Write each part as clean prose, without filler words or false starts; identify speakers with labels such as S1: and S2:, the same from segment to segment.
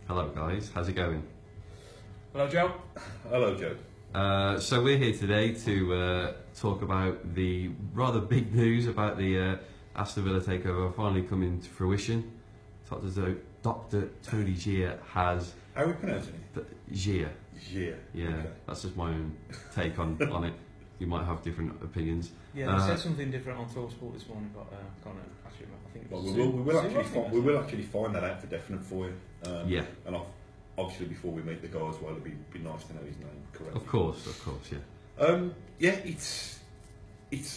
S1: Hello guys, how's it going?
S2: Hello, Joe.
S3: Hello, Joe.
S1: So we're here today to talk about the rather big news about the Aston Villa takeover finally coming to fruition. Dr. Tony Xia has...
S3: How are we pronouncing it?
S1: Xia.
S3: Xia.
S1: Yeah,
S3: Okay.
S1: that's just my own take on it. You might have different opinions.
S2: Yeah, they said something different on TalkSport this morning, but can't actually remember. I think it
S3: Well,
S2: was
S3: we will actually find that out for definite for you.
S1: Yeah.
S3: And obviously, before we meet the guy as well, it'd be nice to know his name correctly.
S1: Of course, yeah.
S3: Yeah, it's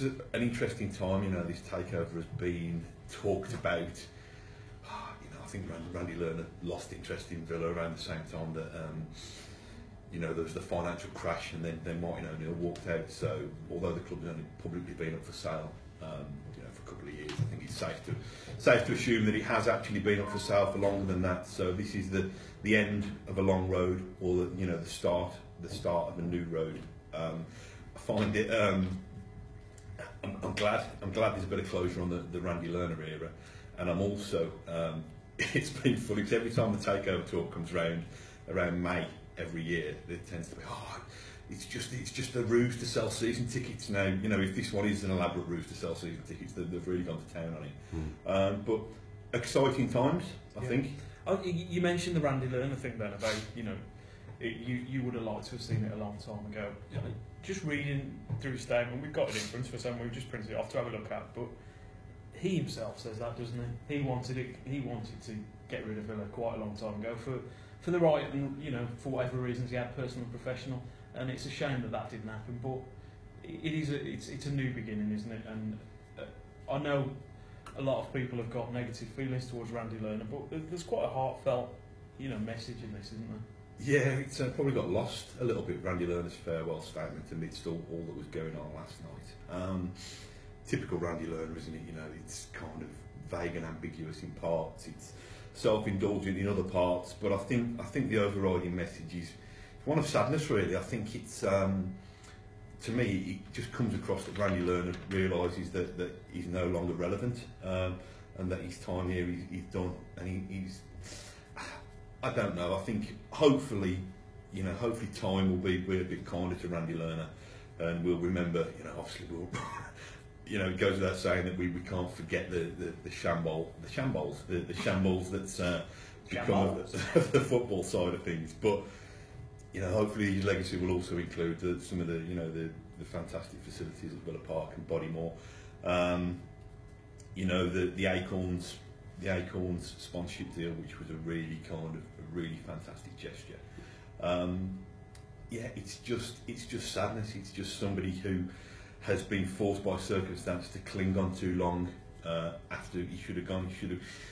S3: an interesting time. You know, this takeover has been talked about. You know, I think Randy Lerner lost interest in Villa around the same time that you know, there was the financial crash, and then Martin O'Neill walked out. So although the club has only publicly been up for sale, you know, for a couple of years, I think it's safe to assume that it has actually been up for sale for longer than that. So this is the end of a long road, or the start of a new road. I find it. I'm glad there's a bit of closure on the Randy Lerner era, and I'm also. It's been funny because every time the takeover talk comes around May every year, there tends to be it's just a ruse to sell season tickets now. You know, if this one is an elaborate ruse to sell season tickets, they've really gone to town on it. But exciting times, I think.
S2: Oh, you mentioned the Randy Lerner thing then about, you know, you would have liked to have seen it a long time ago. Just reading through his statement, we've got it in front of us and we've just printed it off to have a look at, but he himself says that, doesn't he? He wanted to get rid of Villa quite a long time ago for the right, and, you know, for whatever reasons he had, personal and professional, and it's a shame that didn't happen, but it's a new beginning, isn't it? And I know a lot of people have got negative feelings towards Randy Lerner, but there's quite a heartfelt, you know, message in this, isn't there?
S3: Yeah, it's probably got lost a little bit, Randy Lerner's farewell statement amidst all that was going on last night. Typical Randy Lerner, isn't it? You know, it's kind of vague and ambiguous in parts, it's self-indulgent in other parts, but I think the overriding message is one of sadness, really. I think it's, to me, it just comes across that Randy Lerner realises that he's no longer relevant, and that his time here he's done, and he's, I don't know, I think hopefully time will be a bit kinder to Randy Lerner, and we'll remember, you know, obviously we'll you know, it goes without saying that we can't forget the shambles that's become of the football side of things. But, you know, hopefully his legacy will also include some of the, you know, the fantastic facilities at Villa Park and Bodymore. You know, the Acorns sponsorship deal, which was a really fantastic gesture. Yeah, it's just sadness. It's just somebody who has been forced by circumstance to cling on too long after he should have gone.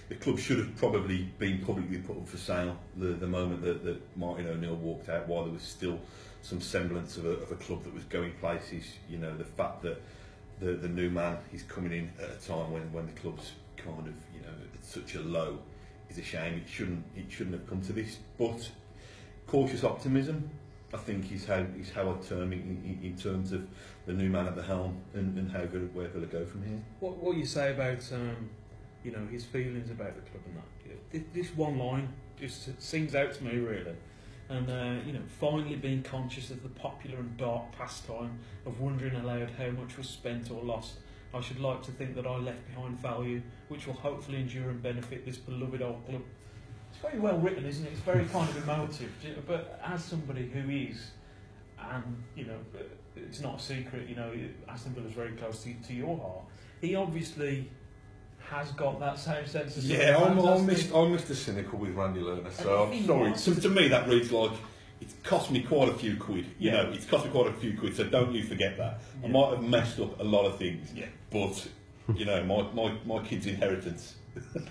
S3: The club should have probably been publicly put up for sale the moment that Martin O'Neill walked out, while there was still some semblance of a club that was going places. You know, the fact that the new man is coming in at a time when the club's kind of, you know, at such a low is a shame. It shouldn't have come to this. But cautious optimism, I think, is how I'd term it in terms of the new man at the helm and where Villa go from here.
S2: What you say about you know, his feelings about the club and that, this one line just sings out to me, really. And you know, finally being conscious of the popular and dark pastime of wondering aloud how much was spent or lost, I should like to think that I left behind value which will hopefully endure and benefit this beloved old club. It's very well written, isn't it? It's very kind of emotive. But as somebody who is, and, you know, it's not a secret, you know, Aston Villa's very close to your heart. He obviously has got that same sense of...
S3: Yeah, I'm Mr. Cynical with Randy Lerner, so I'm sorry. So to me, that reads like it's cost me quite a few quid. You know, it's cost me quite a few quid, so don't you forget that. Yeah. I might have messed up a lot of things, but, you know, my kid's inheritance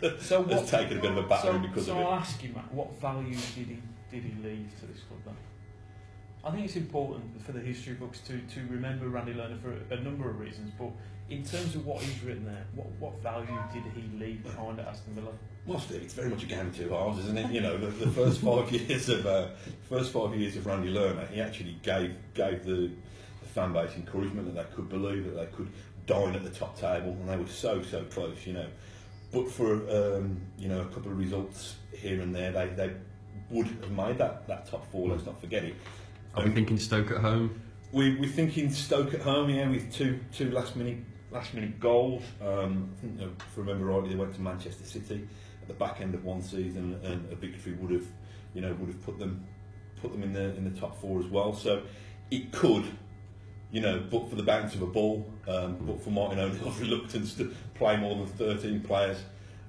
S3: has taken a bit of a battering because of it.
S2: So I'll ask you, Matt, what value did he leave to this club then? I think it's important for the history books to remember Randy Lerner for a number of reasons, but in terms of what he's written there, what value did he leave behind at Aston Villa?
S3: Well, Steve, it's very much a game of two halves, isn't it? You know, the first 5 years of Randy Lerner, he actually gave the fan base encouragement that they could believe that they could dine at the top table, and they were so close, you know. But for you know, a couple of results here and there, they would have made that top four. Let's not forget it.
S1: Are we thinking Stoke at home?
S3: We're thinking Stoke at home, yeah, with two last minute goals. I think, if I remember rightly, they went to Manchester City at the back end of one season, and a victory would have put them in the top four as well. So it could, but for the bounce of a ball, but for Martin O'Neill's reluctance to play more than 13 players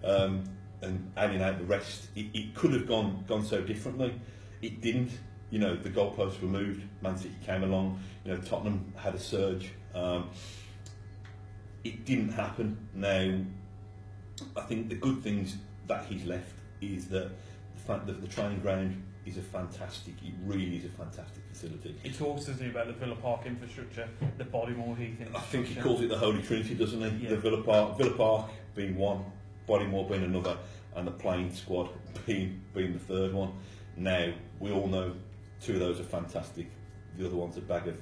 S3: and adding out the rest, it could have gone so differently. It didn't. The goalposts were moved. Man City came along. Tottenham had a surge. It didn't happen. Now, I think the good things that he's left is that the fact that the training ground is it really is a fantastic facility.
S2: He talks, doesn't he, about the Villa Park infrastructure, the Bodymore Heath infrastructure.
S3: I think he calls it the Holy Trinity, doesn't he?
S2: Yeah.
S3: The Villa Park being one, Bodymore being another, and the playing squad being the third one. Now, we all know two of those are fantastic. The other one's a bag of...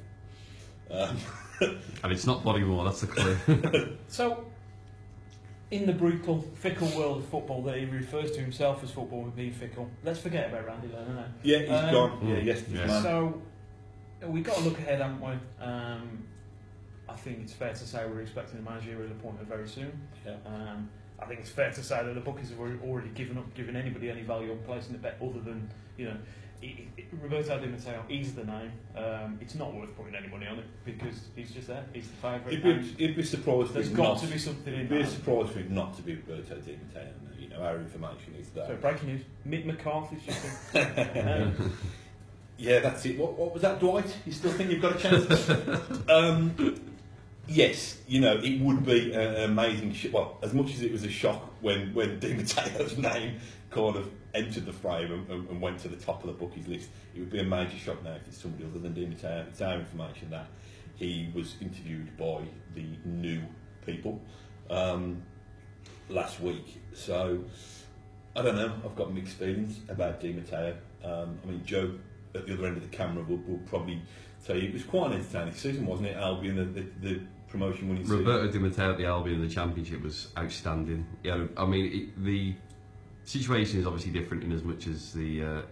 S1: And it's not Bodymore, that's the clue.
S2: So, in the brutal, fickle world of football that he refers to himself as football being fickle, let's forget about Randy Lerner now.
S3: Yeah, he's gone. Yeah, yesterday's man.
S2: So, we've got to look ahead, haven't we? I think it's fair to say we're expecting a managerial appointment very soon.
S3: Yeah.
S2: I think it's fair to say that the bookies have already given anybody any value on placing a bet other than, Roberto Di Matteo, he's the name. It's not worth putting any money on it because he's just there. He's the favourite.
S3: It'd be surprised.
S2: There's got to be something in
S3: It'd be a
S2: that.
S3: surprise for it not to be Roberto Di Matteo. Our information is that.
S2: So breaking news: Mick McCarthy's just been.
S3: Yeah, that's it. What was that, Dwight? You still think you've got a chance? Yes, it would be an amazing. Well, as much as it was a shock when Di Matteo's name kind of entered the frame and went to the top of the bookies list, it would be a major shock now if it's somebody other than Di Matteo. It's our information that he was interviewed by the new people last week. So I don't know. I've got mixed feelings about Di Matteo. Joe at the other end of the camera will probably tell you it was quite an entertaining season, wasn't it? Albion, the promotion winning season.
S1: Roberto Di Matteo at the Albion in the Championship was outstanding. Yeah, the situation is obviously different in as much as the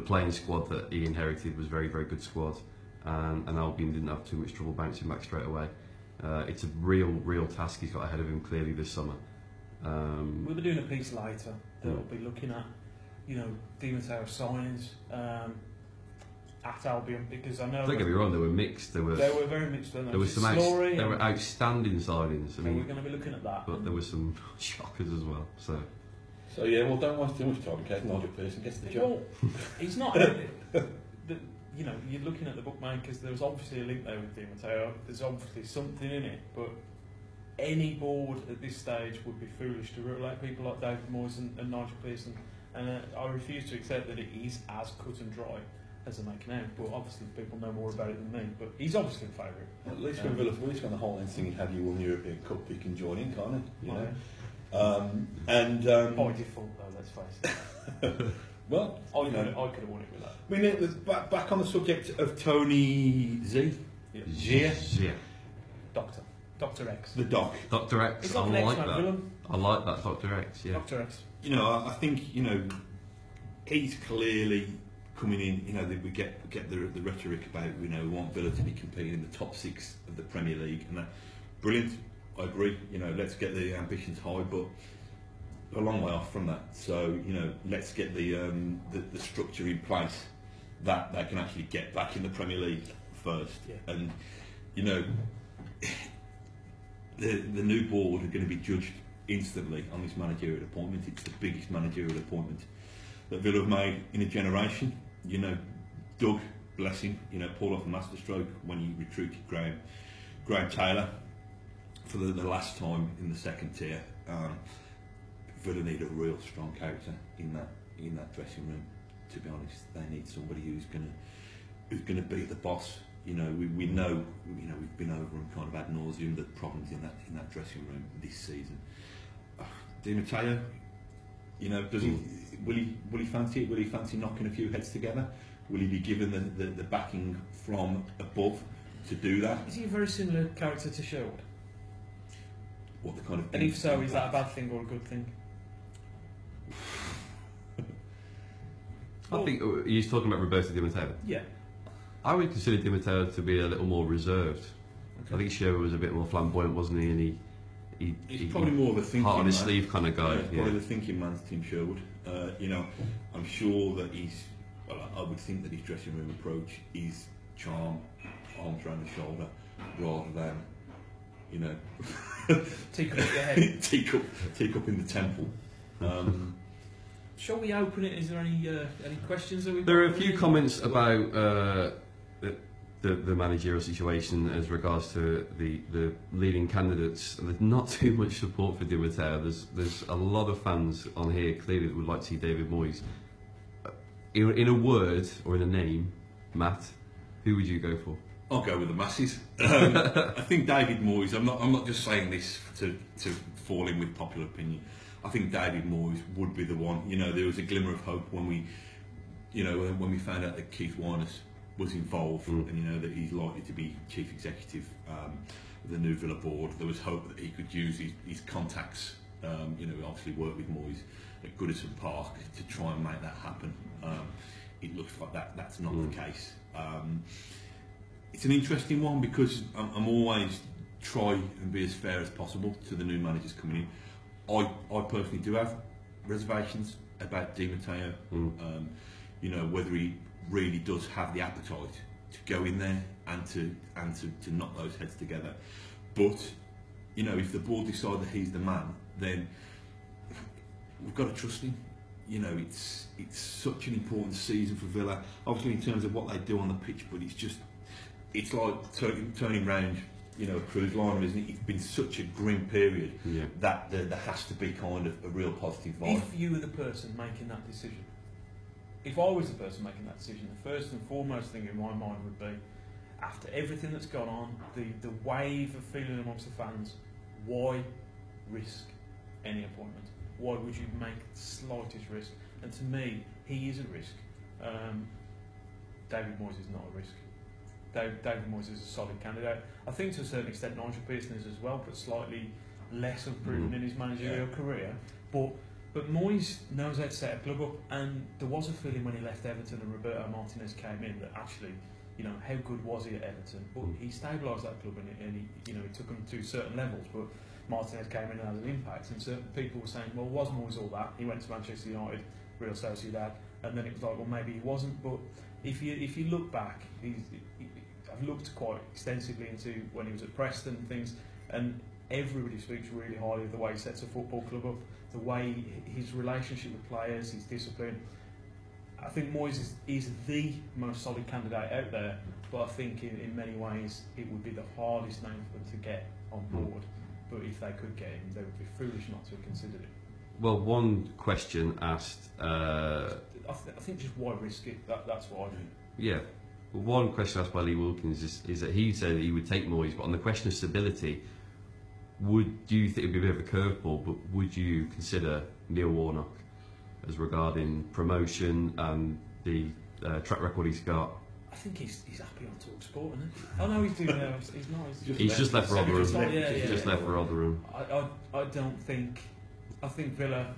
S1: playing squad that he inherited was very, very good squad, and Albion didn't have too much trouble bouncing back straight away. It's a real task he's got ahead of him clearly this summer.
S2: We'll be doing a piece later that will be looking at, Di Matteo signings at Albion, because I know.
S1: Don't get me wrong, they were mixed. They were
S2: very mixed. There
S1: was some there were outstanding signings.
S2: We're going to be looking at that.
S1: But there were some shockers as well.
S3: So yeah, well, don't waste too much time in case Nigel Pearson gets the job.
S2: Well, he's not. You're looking at the bookmakers. There's obviously a link there with Di Matteo. There's obviously something in it, but any board at this stage would be foolish to rule out people like David Moyes and Nigel Pearson. And I refuse to accept that it is as cut and dry as they're making out. But obviously, people know more about it than me. But he's obviously a favourite.
S3: At least when Villa Voice when the whole thing had you won the European Cup, he can join in, can't he?
S2: By default, though, let's face it.
S3: Well,
S2: I could have won it with that.
S3: Back on the subject of Tony Z.
S1: Yeah.
S2: Dr. X.
S3: The Doc.
S1: Dr. X.
S2: It's
S1: I
S2: like
S1: like
S2: an
S1: that.
S2: villain.
S1: I like that Dr. X. Yeah.
S2: Dr. X.
S3: I think he's clearly coming in. We get the rhetoric about we want Villa to be competing in the top 6 of the Premier League, and that brilliant. I agree. Let's get the ambitions high, but a long way off from that. So let's get the structure in place that they can actually get back in the Premier League first.
S2: Yeah.
S3: And the new board are going to be judged instantly on this managerial appointment. It's the biggest managerial appointment that Villa have made in a generation. Doug, bless him, pulled off a masterstroke when he recruited Graham Taylor for the last time in the second tier. Villa need a real strong character in that dressing room. To be honest, they need somebody who's going to be the boss. We know we've been over and kind of ad nauseum the problems in that dressing room this season. Di Matteo, does he will he fancy it? Will he fancy knocking a few heads together? Will he be given the backing from above to do that?
S2: Is he a very similar character to Sherwood?
S3: What the kind of?
S2: And if so, is that a bad thing or a good thing?
S1: I think you're talking about Roberto Di Matteo.
S2: Yeah.
S1: I would consider Di Matteo to be a little more reserved.
S2: Okay.
S1: I think Shearer was a bit more flamboyant, wasn't he? And
S3: He's probably more of a thinking
S1: heart on his
S3: man.
S1: sleeve kind of guy.
S3: Probably the thinking man's Tim Sherwood. You know, I'm sure that I would think that his dressing room approach is charm, arms around the shoulder, rather than, you know,
S2: Teacup at your head.
S3: teacup in the temple.
S2: Shall we open it? Is there any questions that we've
S1: There are a
S2: got?
S1: few comments about the managerial situation as regards to the leading candidates. There's not too much support for Di Matteo. There's a lot of fans on here clearly that would like to see David Moyes. In a word or in a name, Matt, who would you go for?
S3: I'll go with the masses. I think David Moyes. I'm not just saying this to fall in with popular opinion. I think David Moyes would be the one. You know, there was a glimmer of hope when we found out that Keith Wirnes was involved, and you know that he's likely to be chief executive of the new Villa board. There was hope that he could use his contacts. You know, he obviously worked with Moyes at Goodison Park to try and make that happen. It looks like that's not the case. It's an interesting one because I'm always try and be as fair as possible to the new managers coming in. I personally do have reservations about Di Matteo. You know, whether he really does have the appetite to go in there and to knock those heads together. But you know, if the board decide that he's the man, then we've got to trust him. You know, it's such an important season for Villa, obviously in terms of what they do on the pitch, but it's like turning round, you know, a cruise liner, isn't it? It's been such a grim period that there has to be kind of a real positive vibe.
S2: If you were the person making that decision, if I was the person making that decision, the first and foremost thing in my mind would be, after everything that's gone on, the wave of feeling amongst the fans, why risk any appointment? Why would you make the slightest risk? And to me, he is a risk. David Moyes is not a risk. David Moyes is a solid candidate. I think to a certain extent Nigel Pearson is as well, but slightly less proven in his managerial career. But Moyes knows how to set a club up, and there was a feeling when he left Everton and Roberto Martinez came in that actually, you know, how good was he at Everton? But he stabilised that club and he, you know, he took them to certain levels. But Martinez came in and had an impact, and certain people were saying, well, was Moyes all that? He went to Manchester United, Real Sociedad, and then it was like, well, maybe he wasn't. But if you look back, I've looked quite extensively into when he was at Preston and things, and everybody speaks really highly of the way he sets a football club up, the way his relationship with players, his discipline. I think Moyes is the most solid candidate out there, but I think in many ways it would be the hardest name for them to get on board. But if they could get him, they would be foolish not to have considered it.
S1: Well, one question asked.
S2: I think just why risk it? That's what I do.
S1: Yeah. Well, one question asked by Lee Wilkins is that he said that he would take Moyes, but on the question of stability, do you think it would be a bit of a curveball, but would you consider Neil Warnock as regarding promotion and the track record he's got?
S2: I think he's happy on TalkSport, isn't he? Oh no, he's doing. He's not.
S1: He's just left Rotherham.
S2: He's
S1: just left Rotherham.
S2: I don't think. I think Villa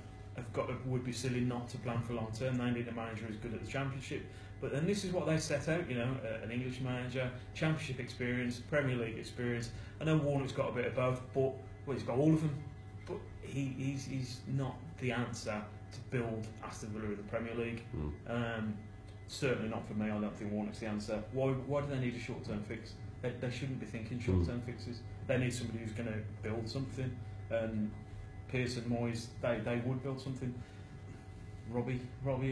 S2: would be silly not to plan for long term. They need a manager who's good at the Championship. But then this is what they set out, you know, an English manager, Championship experience, Premier League experience. I know Warnock's got a bit of both, but he's got all of them. But he's not the answer to build Aston Villa in the Premier League. Certainly not for me. I don't think Warnock's the answer. Why do they need a short-term fix? They shouldn't be thinking short-term fixes. They need somebody who's going to build something. And Pearson, Moyes, they would build something. Robbie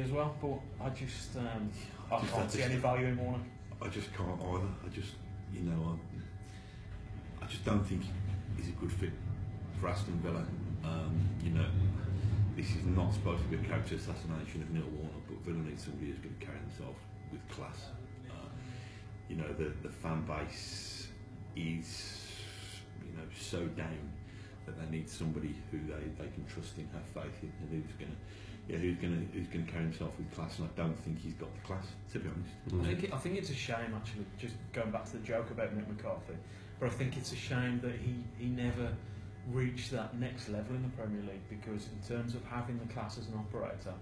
S2: as well. But I can't see any value in Warnock.
S3: I just can't either. I just don't think he's a good fit for Aston Villa. You know, this is not supposed to be a character assassination of Neil Warnock, but Villa needs somebody who's going to carry themselves with class. You know, the fan base is, you know, so down that they need somebody who they can trust in, have faith in, and who's going to carry himself with class. And I don't think he's got the class, to be honest.
S2: I think it's a shame, actually, just going back to the joke about Mick McCarthy, but I think it's a shame that he never reached that next level in the Premier League, because in terms of having the class as an operator,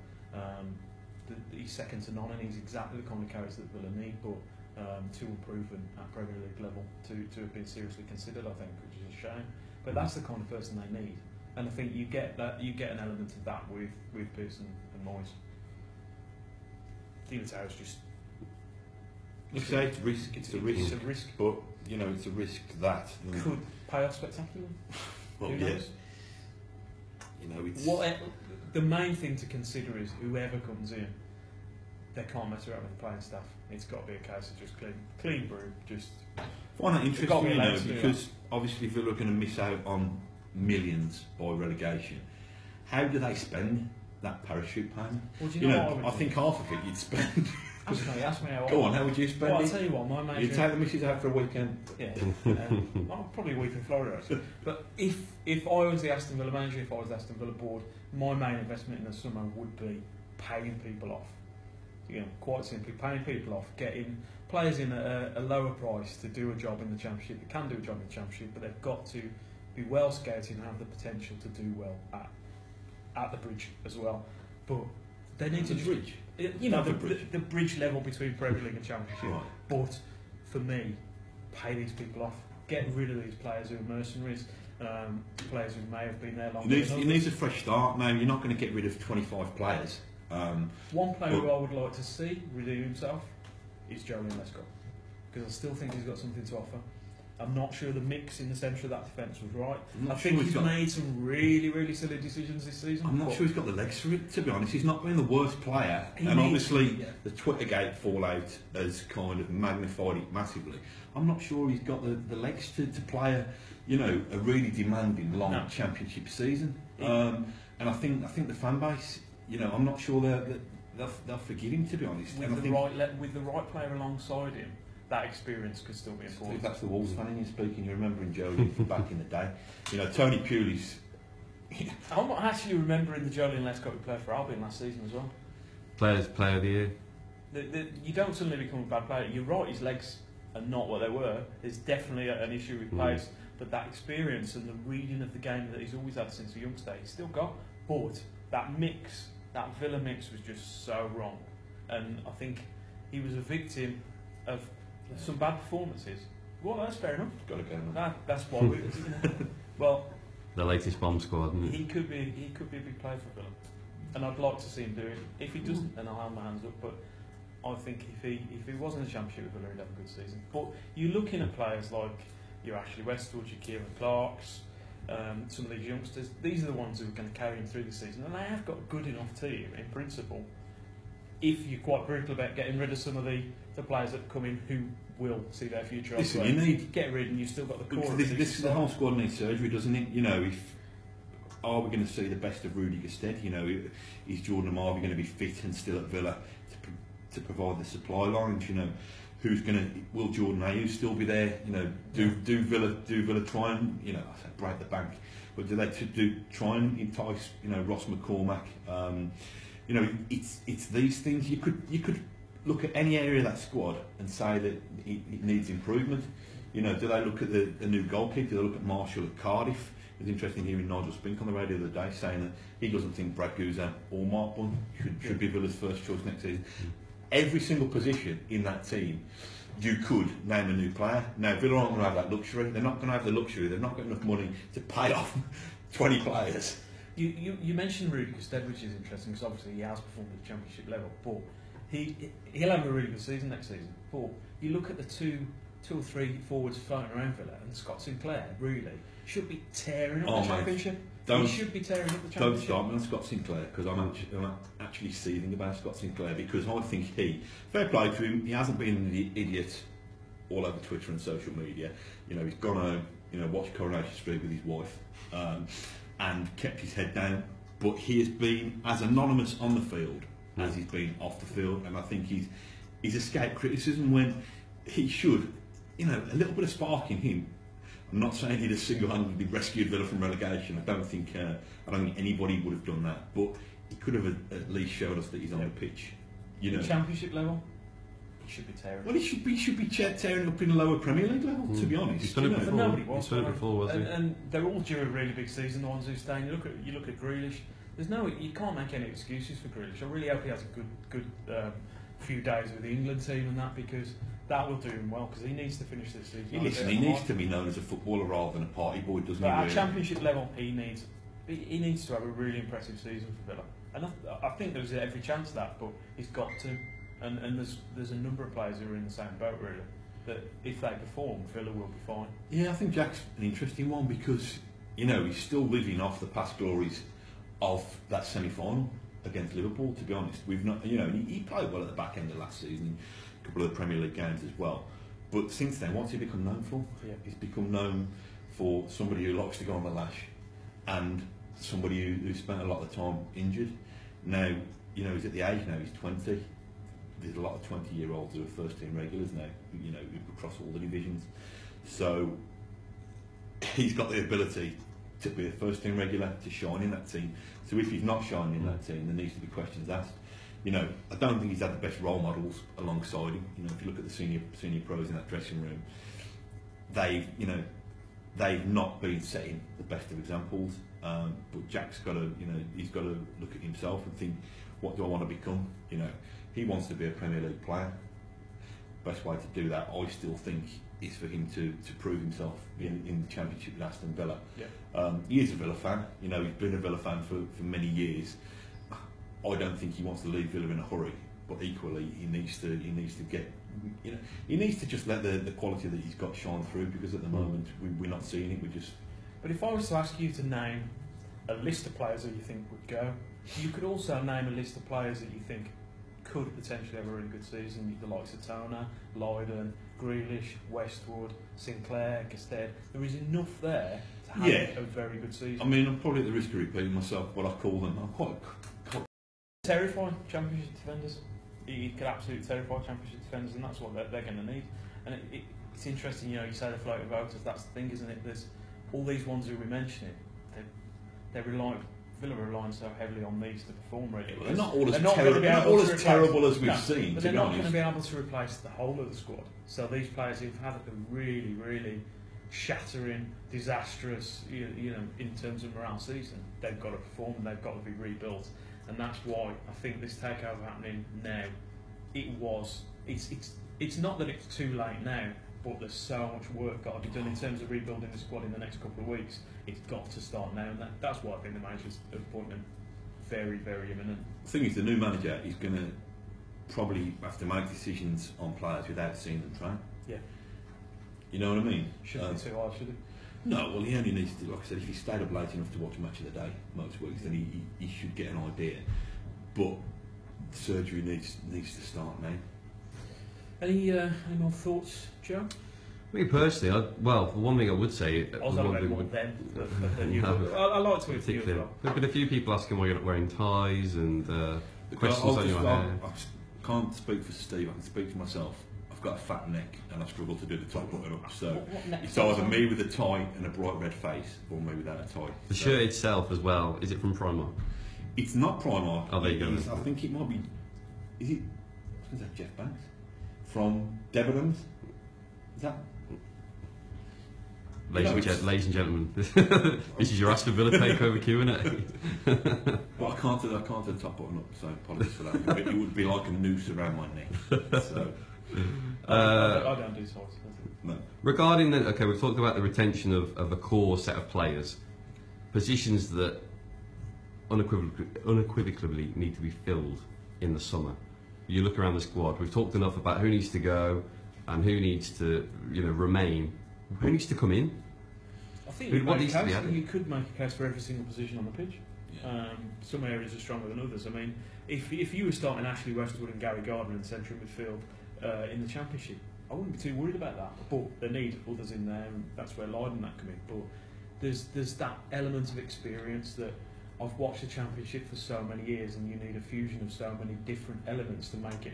S2: he's second to none, and he's exactly the kind of character that Villa need, but too unproven at Premier League level to have been seriously considered, I think, which is a shame. But that's the kind of person they need, and I think you get an element of that with Pearson and Moyes. Di Matteo's just.
S3: Like I say, it's risk. It's a risk. But you know, it's a risk that
S2: could pay off spectacularly.
S3: Well,
S2: Who knows?
S3: You know, it's
S2: the main thing to consider is whoever comes in, they can't mess around with the playing staff. It's got to be a case of just clean brew. Just
S3: find that interesting, you know,
S2: to
S3: because obviously Villa are going to miss out on millions by relegation. How do they spend that parachute payment?
S2: Well,
S3: you know, I think half of it you'd spend.
S2: Ask me how.
S3: Go on, how would you spend it?
S2: I'll tell you what, my major.
S3: You'd take the missus out for a weekend.
S2: Yeah, probably a week in Florida actually. But if I was the Aston Villa manager, if I was the Aston Villa board, my main investment in the summer would be paying people off. You know, quite simply, paying people off, getting players in at a lower price to do a job in the Championship. They can do a job in the Championship, but they've got to be well scouted and have the potential to do well at the bridge as well. But they need to
S3: bridge.
S2: You know, the bridge level between Premier League and Championship.
S3: Right.
S2: But for me, pay these people off. Get rid of these players who are mercenaries, players who may have been there longer.
S3: It needs a fresh start, man. You're not going to get rid of 25 players.
S2: One player who I would like to see redeem himself is Joleon Lescott, because I still think he's got something to offer. I'm not sure the mix in the centre of that defence was right. I think he's made some really, really silly decisions this season.
S3: I'm not sure he's got the legs for it, to be honest. He's not been the worst player. And obviously, the Twittergate fallout has kind of magnified it massively. I'm not sure he's got the legs to play a really demanding, long Championship season. And I think the fan base, I'm not sure they'll forgive him, to be honest.
S2: With the right player alongside him, that experience could still be important.
S3: If that's the Wolves fan in you speaking, you're remembering Joleon from back in the day. Tony Pulis.
S2: I'm not actually remembering the Joleon Lescott who played for Albion last season as well.
S1: Player of the year.
S2: You don't suddenly become a bad player. You're right, his legs are not what they were. There's definitely an issue with pace, but that experience and the reading of the game that he's always had since a youngster, he's still got. But that Villa mix was just so wrong. And I think he was a victim of some bad performances. Well, that's fair enough.
S3: Got to go.
S2: That's why we. Well,
S1: the latest bomb squad. Isn't it?
S2: He could be a big player for Villa, and I'd like to see him do it. If he doesn't, then I'll have my hands up. But I think if he wasn't a Championship with Villa, he'd have a good season. But you're looking at players like your Ashley Westwood, your Kieran Clarks, some of these youngsters. These are the ones who are going to carry him through the season, and they have got a good enough team in principle. If you're quite brutal about getting rid of some of the players that come in who will see their future elsewhere,
S3: you need
S2: get rid, and you've still got the core.
S3: The whole squad needs surgery, doesn't it? Are we going to see the best of Rudy Gestede? Is Jordan Amavi going to be fit and still at Villa to provide the supply lines? Will Jordan Ayew still be there? Do Villa try and I say break the bank, but do they try and entice Ross McCormack? It's these things. You could look at any area of that squad and say that it needs improvement. Do they look at the new goalkeeper? Do they look at Marshall at Cardiff? It was interesting hearing Nigel Spink on the radio the other day saying that he doesn't think Brad Guzan or Mark Bunn should be Villa's first choice next season. Every single position in that team, you could name a new player. Now, Villa aren't going to have that luxury. They're not going to have the luxury. They've not got enough money to pay off 20 players.
S2: You mentioned Rudy Gestede, which is interesting because obviously he has performed at the Championship level, but he'll have a really good season next season. But you look at the two or three forwards floating around Villa, and Scott Sinclair really should be tearing up the Championship. He should be tearing up the Championship.
S3: Don't start me on Scott Sinclair, because I'm actually seething about Scott Sinclair, because I think fair play to him, he hasn't been an idiot all over Twitter and social media. He's gone home, watched Coronation Street with his wife, and kept his head down. But he has been as anonymous on the field as he's been off the field, and I think he's escaped criticism when he should. A little bit of spark in him. I'm not saying he'd have single-handedly rescued Villa from relegation. I don't think anybody would have done that, but he could have at least showed us that he's on the pitch.
S2: Championship level, he should be tearing.
S3: Well, he should be tearing up in a lower Premier League level. To be honest,
S1: he's done it before.
S2: Nobody was.
S1: He's done it before, wasn't he?
S2: And they're all due a really big season. The ones who stay. You look at Grealish. you can't make any excuses for Grealish. I really hope he has a good few days with the England team and that, because that will do him well, because he needs to finish this season.
S3: Listen, he needs to be known as a footballer rather than a party boy, doesn't
S2: but
S3: he?
S2: At
S3: Really?
S2: Championship level, he needs to have a really impressive season for Villa, and I think there's every chance of that, but he's got to. And there's a number of players who are in the same boat, really, that if they perform, Villa will be fine.
S3: Yeah, I think Jack's an interesting one because, you know, he's still living off the past glories of that semi-final against Liverpool, to be honest. We've not, you know, he played well at the back end of last season, a couple of the Premier League games as well. But since then, what's he become known for?
S2: Yeah.
S3: He's become known for somebody who likes to go on the lash and somebody who spent a lot of the time injured. Now, you know, he's at the age now, he's 20. There's a lot of 20-year-olds who are first-team regulars now, you know, across all the divisions. So he's got the ability to be a first-team regular, to shine in that team. So if he's not shining in that team, there needs to be questions asked. You know, I don't think he's had the best role models alongside him. You know, if you look at the senior pros in that dressing room, they've not been setting the best of examples. But Jack's got to, you know, he's got to look at himself and think, what do I want to become? You know, he wants to be a Premier League player. Best way to do that, I still think, is for him to prove himself in the Championship with Aston Villa.
S2: Yeah.
S3: He is a Villa fan. You know, he's been a Villa fan for many years. I don't think he wants to leave Villa in a hurry, but equally he needs to get, you know, he needs to just let the quality that he's got shine through, because at the moment we're not seeing it. We're just.
S2: But if I was to ask you to name a list of players that you think would go, you could also name a list of players that you think could potentially have a really good season. The likes of Tona, Lydon, Grealish, Westwood, Sinclair, Gestede. There is enough there to have a very good season.
S3: I mean, I'm probably at the risk of repeating myself, what I call them. I'm quite
S2: terrifying Championship defenders. He could absolutely terrify Championship defenders, and that's what they're going to need. And it's interesting, you know, you say the floating voters. That's the thing, isn't it? There's all these ones who we're mentioning. Villa are relying so heavily on these to perform, really.
S3: They're not all as terrible as we've seen.
S2: But they're not going to be able to replace the whole of the squad. So these players who've had a really, really shattering, disastrous, you know, in terms of morale season, they've got to perform and they've got to be rebuilt. And that's why I think this takeover happening now. It's not that it's too late now, but there's so much work got to be done in terms of rebuilding the squad in the next couple of weeks. It's got to start now, and that's why I think the manager's appointment very, very imminent.
S3: The thing is, the new manager is going to probably have to make decisions on players without seeing them train.
S2: Yeah.
S3: You know what I mean?
S2: Shouldn't be too hard, should it?
S3: No, well, he only needs to, like I said, if he stayed up late enough to watch a match of the day most weeks, then he should get an idea. But surgery needs to start now.
S2: Any more thoughts, Joe?
S1: Me personally, the one thing I would say.
S2: I was on about more then, but I like to hear as well.
S1: There've been a few people asking why you're not wearing ties and questions on your hair.
S3: I can't speak for Steve, I can speak for myself. I've got a fat neck and I struggle to do the top button up, so it's either me with a tie and a bright red face or me without a tie.
S1: The shirt itself as well, is it from Primark?
S3: It's not Primark.
S1: Oh, there you go.
S3: I think it might be. Is that Jeff Banks from Debenhams? Is that?
S1: Ladies and gentlemen, this is your Aston Villa takeover Q&A.
S3: Well, I can't do the top button up, so apologies for that. It would be like a noose around my neck. So.
S2: I don't do ties.
S3: No.
S1: Regarding we've talked about the retention of a core set of players, positions that unequivocally need to be filled in the summer. You look around the squad. We've talked enough about who needs to go and who needs to, remain. Who needs to come in?
S2: I think you could make a case for every single position on the pitch. Yeah. Some areas are stronger than others. I mean, if you were starting Ashley Westwood and Gary Gardner in central midfield in the Championship, I wouldn't be too worried about that. But they need others in there, and that's where Lydon that come in. But there's that element of experience that I've watched the Championship for so many years, and you need a fusion of so many different elements to make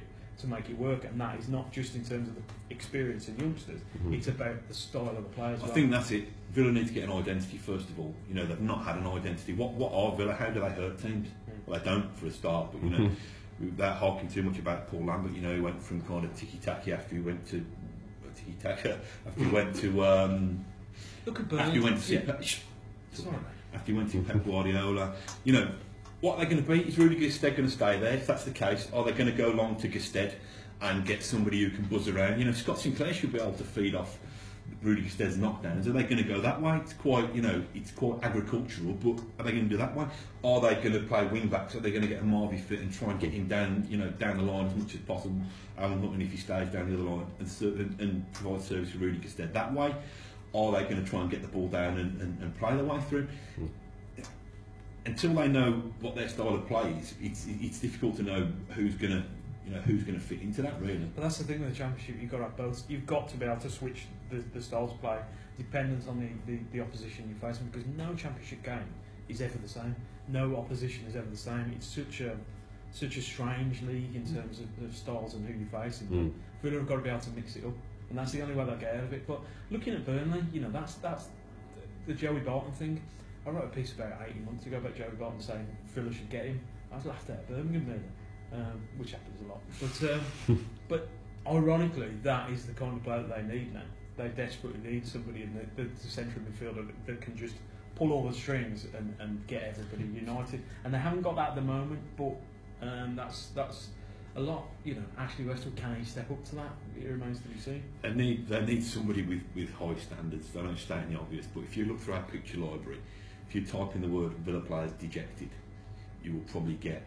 S2: it work, and that is not just in terms of the experience in youngsters. Mm-hmm. It's about the style of the players.
S3: I think that's it. Villa need to get an identity first of all. They've not had an identity. What are Villa? How do they hurt teams? Well, they don't for a start, but without harking too much about Paul Lambert, he went from kind of tiki-taka after he went to after he went to
S2: look at Burns.
S3: after he went to Pep Guardiola. what are they going to be? Is Rudy Gestede going to stay there? If that's the case, are they going to go along to Gestede and get somebody who can buzz around? You know, Scott Sinclair should be able to feed off Rudy Gestede's knockdowns. Are they going to go that way? It's quite, you know, it's quite agricultural, but are they going to do that way? Are they going to play wing backs? Are they going to get a Marvy fit and try and get him down, you know, down the line as much as possible? Alan Hutton, if he stays down the other line, and provide service for Rudy Gestede that way? Are they going to try and get the ball down and play their way through? Until they know what their style of play is, it's difficult to know who's going to, you know, who's going to fit into that, really.
S2: But that's the thing with the Championship, you've got to have both. You've got to be able to switch the styles of play dependent on the opposition you're facing, because no Championship game is ever the same. No opposition is ever the same. It's such a strange league in terms of styles and who you're facing. Villa have got to be able to mix it up, and that's the only way they'll get out of it. But looking at Burnley, you know, that's the Joey Barton thing. I wrote a piece about 18 months ago about Joey Barton saying Villa should get him. I was laughed at Birmingham there, which happens a lot. But ironically, that is the kind of player that they need now. They desperately need somebody in the centre midfielder that can just pull all the strings and get everybody united. And they haven't got that at the moment, but that's a lot. You know, Ashley Westwood, can he step up to that? It remains to be seen.
S3: They need somebody with high standards. They don't state the obvious, but if you look through our picture library, if you type in the word Villa players dejected, you will probably get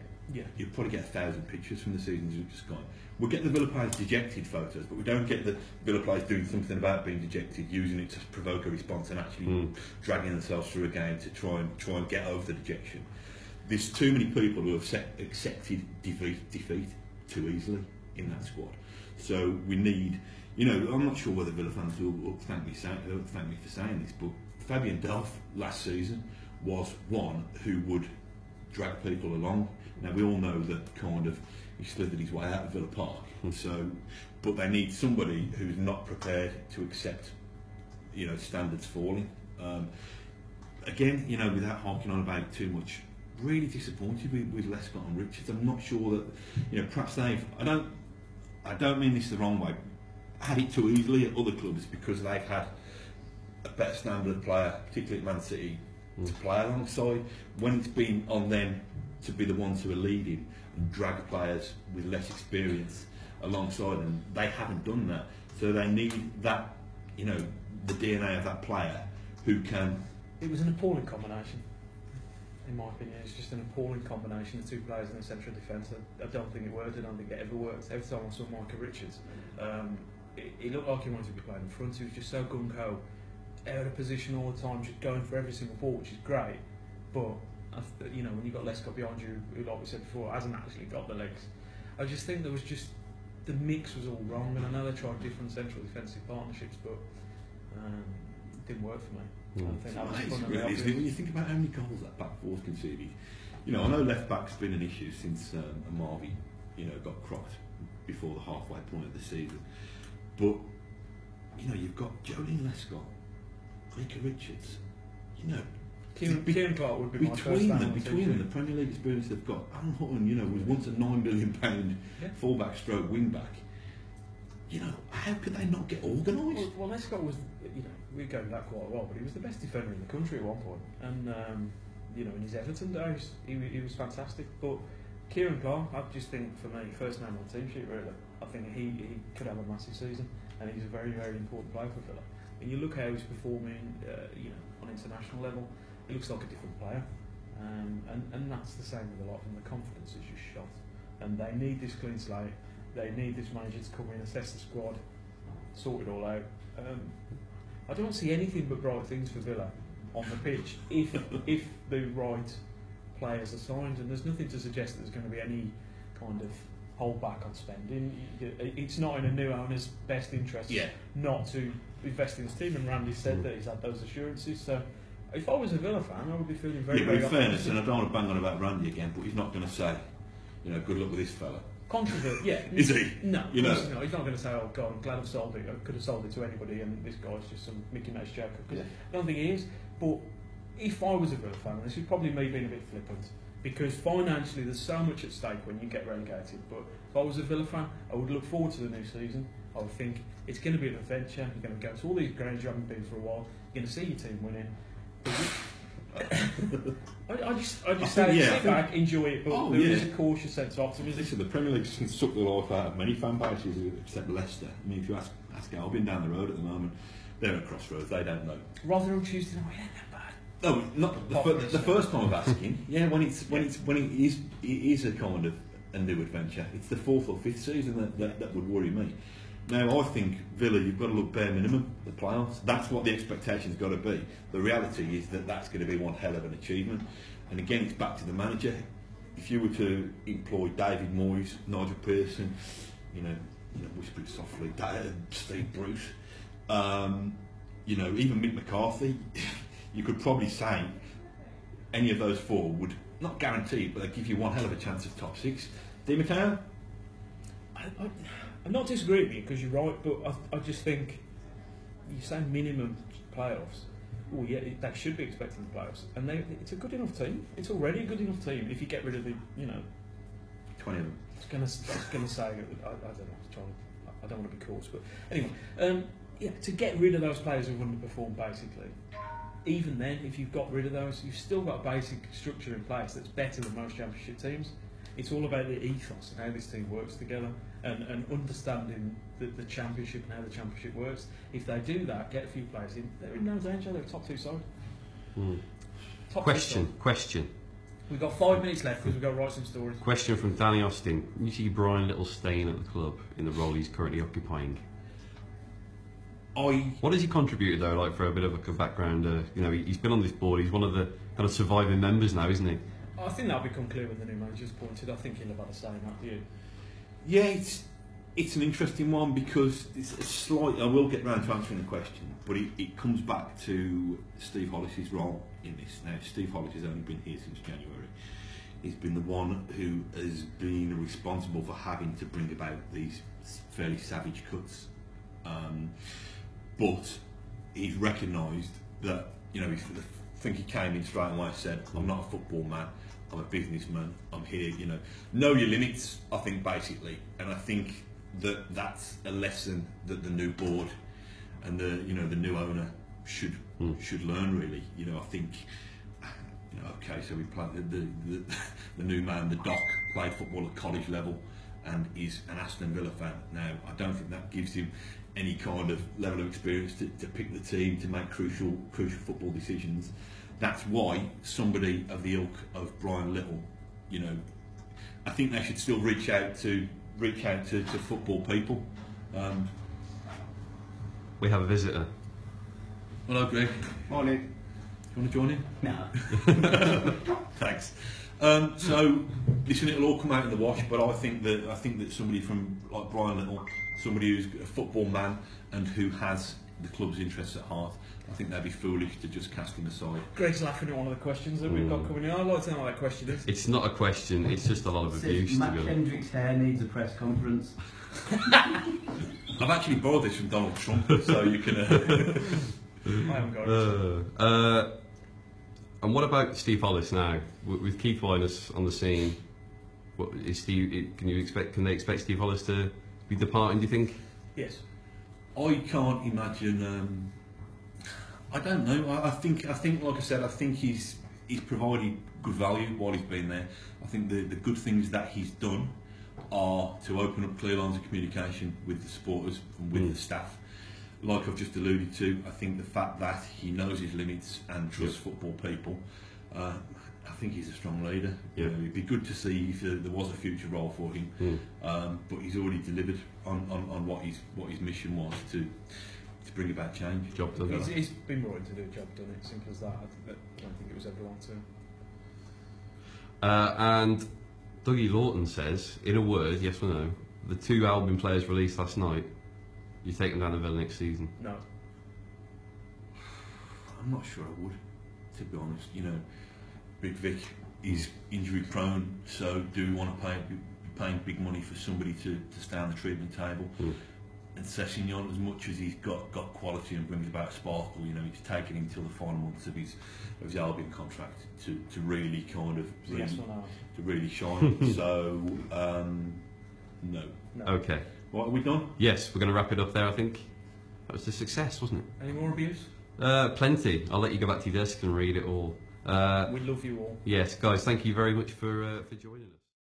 S3: you'll probably get 1,000 pictures from the seasons we've just gone. We'll get the Villa players dejected photos, but we don't get the Villa players doing something about being dejected, using it to provoke a response and actually dragging themselves through a game to try and get over the dejection. There's too many people who have accepted defeat too easily in that squad. So we need, you know, I'm not sure whether Villa fans will thank me for saying this, but Fabian Delph last season was one who would drag people along. Now we all know that kind of he slithered his way out of Villa Park. So, but they need somebody who's not prepared to accept, you know, standards falling. Again, you know, without harking on about too much, really disappointed with Lescott and Richards. I'm not sure that, you know, perhaps they've. I don't mean this the wrong way. Had it too easily at other clubs because they've had a better standard of player, particularly at Man City, to play alongside. When it's been on them to be the ones who are leading and drag players with less experience alongside them, they haven't done that. So they need that, you know, the DNA of that player who can.
S2: It was an appalling combination, in my opinion. It's just an appalling combination of two players in the central defence. I don't think it worked. I don't think it ever worked. Every time I saw Micah Richards, it looked like he wanted to be playing in front. He was just so gung-ho, out of position all the time, just going for every single ball, which is great. But you know, when you've got Lescott behind you, who, like we said before, hasn't actually got the legs, I just think there was just the mix was all wrong. And I know they tried different central defensive partnerships, but it didn't work for me. I think that was fundamentally
S3: when you think about how many goals that back four's conceded. You know, I know left back's been an issue since Marvy, you know, got crocked before the halfway point of the season. But you know, you've got Joleon Lescott, Micah Richards, you know.
S2: Kieran Clark would be my first
S3: between them, the Premier League experience they've got. Alan Hutton, you know, was once a £9 million fullback stroke wing back. You know, how could they not get organised?
S2: Well, Lescott was, you know, we go back quite a while, but he was the best defender in the country at one point. And, you know, in his Everton days, he was fantastic. But Kieran Clark, I just think, for me, first name on the team sheet, really. I think he could have a massive season, and he's a very, very important player for Villa. And you look how he's performing, you know, on international level, he looks like a different player. And that's the same with a lot of them. The confidence is just shot. And they need this clean slate. They need this manager to come in, assess the squad, sort it all out. I don't see anything but bright things for Villa on the pitch if the right players are signed, and there's nothing to suggest that there's going to be any kind of hold back on spending. It's not in a new owner's best interest not to invest in his team, and Randy said that he's had those assurances. So if I was a Villa fan, I would be feeling very, very
S3: but in fairness, and I don't want to bang on about Randy again, but he's not going to say, you know, good luck with this fella.
S2: Controversial, yeah.
S3: Is he?
S2: No,
S3: you know,
S2: he's not going to say, "Oh God, I'm glad I've sold it. I could have sold it to anybody, and this guy's just some Mickey Mouse joker." Because I don't think he is. But if I was a Villa fan, and this is probably me being a bit flippant, because financially there's so much at stake when you get relegated. But if I was a Villa fan, I would look forward to the new season. I would think it's going to be an adventure. You're going to go to all these grounds you haven't been for a while. You're going to see your team winning. I just
S4: think,
S2: say
S4: yeah, I
S2: sit
S4: think-
S2: back, enjoy it, but
S4: Oh,
S2: there is
S4: yeah.
S2: a cautious sense of optimism.
S4: Listen, the Premier League's can suck the life out of many fan bases except Leicester. I mean, if you ask Albion down the road at the moment, they're at crossroads. They don't know.
S2: Rotherham Tuesday night, it ain't that bad.
S4: No, not the first time of asking. Yeah, when it is a kind of a new adventure. It's the 4th or 5th season that would worry me. Now, I think Villa, you've got to look bare minimum, the playoffs. That's what the expectation's got to be. The reality is that that's going to be one hell of an achievement. And again, it's back to the manager. If you were to employ David Moyes, Nigel Pearson, whispered softly, Steve Bruce, even Mick McCarthy, you could probably say any of those four would, not guarantee, but they'd give you one hell of a chance of top 6. Di Matteo?
S2: I'm not disagreeing with you because you're right, but I just think you say minimum playoffs. Oh yeah, they should be expecting the playoffs, and it's a good enough team. It's already a good enough team if you get rid of the
S4: 20 of them.
S2: I was going to say I don't know. I don't want to be caught, but anyway, to get rid of those players who underperformed, basically. Even then, if you've got rid of those, you've still got a basic structure in place that's better than most Championship teams. It's all about the ethos and how this team works together, and understanding the Championship and how the Championship works. If they do that, get a few players in, they're in no danger. They're a top 2 side. Top 2 side.
S1: Question.
S2: We've got 5 minutes left because we've got to write some stories.
S1: Question from Danny Austin. You see Brian Little staying at the club in the role he's currently occupying? What has he contributed though, like for a bit of a background? He's been on this board, he's one of the kind of surviving members now, isn't he?
S2: I think that'll become clear when the new manager's appointed. I think he'll have had a say in that, do you?
S4: Yeah, it's an interesting one because it's a slight. I will get round to answering the question, but it comes back to Steve Hollis's role in this. Now, Steve Hollis has only been here since January. He's been the one who has been responsible for having to bring about these fairly savage cuts. But he's recognised that, I think he came in straight away and said, I'm not a football man, I'm a businessman, I'm here, know your limits, I think, basically. And I think that that's a lesson that the new board and the new owner should learn, really. I think, okay, so we played the new man, the Doc, played football at college level and is an Aston Villa fan. Now, I don't think that gives him any kind of level of experience to pick the team, to make crucial football decisions. That's why somebody of the ilk of Brian Little, I think they should still reach out to football people.
S1: We have a visitor.
S4: Hello, Greg.
S5: Morning.
S4: You want to join in?
S5: No.
S4: Thanks. So, listen, it'll all come out in the wash, but I think that somebody from like Brian Little, somebody who's a football man and who has the club's interests at heart, I think they'd be foolish to just cast him aside.
S2: Greg's laughing at one of the questions that we've got coming in. I'd like to know what that question is.
S1: It's not a question, it's just a lot of abuse, to
S5: Matt
S1: be honest.
S5: Kendrick's hair needs a press conference.
S4: I've actually borrowed this from Donald Trump, so you can...
S2: I haven't got it.
S1: And what about Steve Hollis now? With Keith Winers on the scene, what is Steve? Can they expect Steve Hollis to be departing? Do you think?
S2: Yes.
S4: I can't imagine. I don't know. I think, like I said, I think he's provided good value while he's been there. I think the good things that he's done are to open up clear lines of communication with the supporters and with the staff. Like I've just alluded to, I think the fact that he knows his limits and trusts football people, I think he's a strong leader.
S1: Yeah.
S4: It'd be good to see if there was a future role for him, but he's already delivered on what his mission was to bring about change.
S1: Job done.
S2: He's been brought in to do a job done. It's simple as that. I don't think it was ever on to.
S1: And Dougie Lawton says, in a word, yes or no, the 2 Albion players released last night, you take them down to Villa next season?
S2: No.
S4: I'm not sure I would, to be honest. Big Vic is injury prone, so do we want to be paying big money for somebody to stay on the treatment table? And Sessegnon, as much as he's got quality and brings about a sparkle, it's taken him till the final months of his Albion contract to really kind of
S2: Yes or no?
S4: to really shine. So no.
S1: Okay.
S4: What, are we done?
S1: Yes, we're going to wrap it up there, I think. That was a success, wasn't it?
S2: Any more abuse?
S1: Plenty. I'll let you go back to your desk and read it all.
S2: We love you all.
S1: Yes, guys, thank you very much for joining us.